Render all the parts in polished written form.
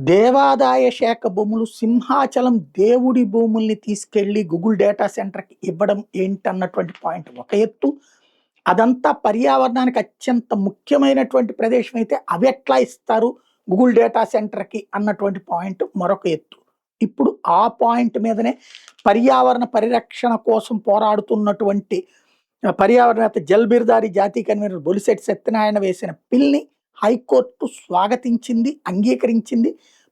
దేవాదాయ శాఖ భూములు సింహాచలం దేవుడి భూముల్ని తీసుకెళ్లి గూగుల్ డేటా సెంటర్కి ఇవ్వడం ఏంటన్నటువంటి పాయింట్ ఒక ఎత్తు. అదంతా పర్యావరణానికి అత్యంత ముఖ్యమైనటువంటి ప్రదేశం అయితే అవి ఎట్లా ఇస్తారు గూగుల్ డేటా సెంటర్కి అన్నటువంటి పాయింట్ మరొక ఎత్తు. ఇప్పుడు ఆ పాయింట్ మీదనే పర్యావరణ పరిరక్షణ కోసం పోరాడుతున్నటువంటి పర్యావరణవేత్త జల్బిర్దారి జాతీయ కన్వీనర్ బొలిశెట్టి సత్యనారాయణ వేసిన పిల్ని హైకోర్టు స్వాగతించింది, అంగీకరించింది.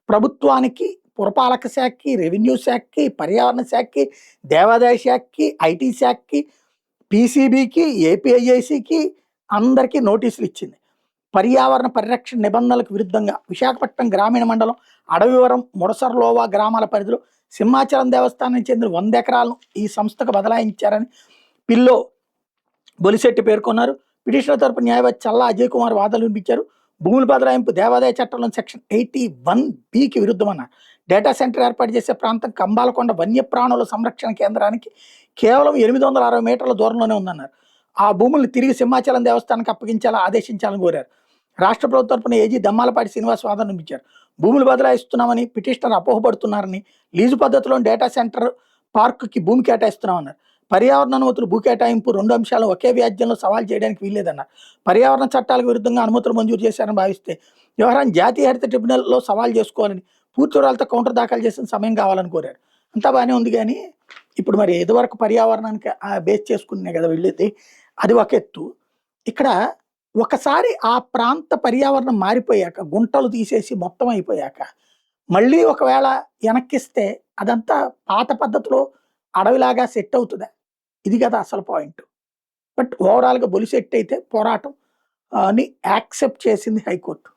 ప్రభుత్వానికి, పురపాలక శాఖకి, రెవెన్యూ శాఖకి, పర్యావరణ శాఖకి, దేవాదాయ శాఖకి, ఐటీ శాఖకి, పీసీబీకి, ఏపీఐఐసికి అందరికీ నోటీసులు ఇచ్చింది. పర్యావరణ పరిరక్షణ నిబంధనలకు విరుద్ధంగా విశాఖపట్నం గ్రామీణ మండలం అడవివరం, ముడసర్లోవా గ్రామాల పరిధిలో సింహాచలం దేవస్థానం చెందిన 100 ఎకరాలను ఈ సంస్థకు బదలాయించారని పిల్లో బొలిశెట్టి పేర్కొన్నారు. పిటిషనర్ తరపు న్యాయవాది చల్లా అజయ్ కుమార్ వాదనలు వినిపించారు. భూముల బదలాయింపు దేవాదాయ చట్టంలోని సెక్షన్ 81(b)కి విరుద్ధమన్నారు. డేటా సెంటర్ ఏర్పాటు చేసే ప్రాంతం కంబాలకొండ వన్యప్రాణుల సంరక్షణ కేంద్రానికి కేవలం 860 మీటర్ల దూరంలోనే ఉందన్నారు. ఆ భూముల్ని తిరిగి సింహాచలం దేవస్థానానికి అప్పగించాలా ఆదేశించాలని కోరారు. రాష్ట్ర ప్రభుత్వం తరపున ఏజీ దమ్మాలపాటి శ్రీనివాస్ వాదన వినిపించారు. భూములు బదలాయిస్తున్నామని పిటిషనర్ అపోహపడుతున్నారని, లీజు పద్ధతిలో డేటా సెంటర్ పార్కుకి భూమి కేటాయిస్తున్నామన్నారు. పర్యావరణ అనుమతులు, భూ కేటాయింపు 2 అంశాలను ఒకే వ్యాజ్యంలో సవాల్ చేయడానికి వీల్లేదన్నారు. పర్యావరణ చట్టాలకు విరుద్ధంగా అనుమతులు మంజూరు చేశారని భావిస్తే వ్యవహారాన్ని జాతీయ హరిత ట్రిబ్యునల్లో సవాల్ చేసుకోవాలని, పూర్తి వివరాలతో కౌంటర్ దాఖలు చేసిన సమయం కావాలని కోరారు. అంతా బాగానే ఉంది, కానీ ఇప్పుడు మరి ఇదివరకు పర్యావరణానికి బేస్ చేసుకునే కదా వెళ్ళేది, అది ఒక ఎత్తు. ఇక్కడ ఒకసారి ఆ ప్రాంత పర్యావరణం మారిపోయాక, గుంటలు తీసేసి మొత్తం అయిపోయాక మళ్ళీ ఒకవేళ వెనక్కిస్తే అదంతా పాత పద్ధతిలో అడవిలాగా సెట్ అవుతుందా? ఇది కదా అసలు పాయింట్. బట్ ఓవరాల్గా బొలిశెట్టి అయితే పోరాటం అని యాక్సెప్ట్ చేసింది హైకోర్టు.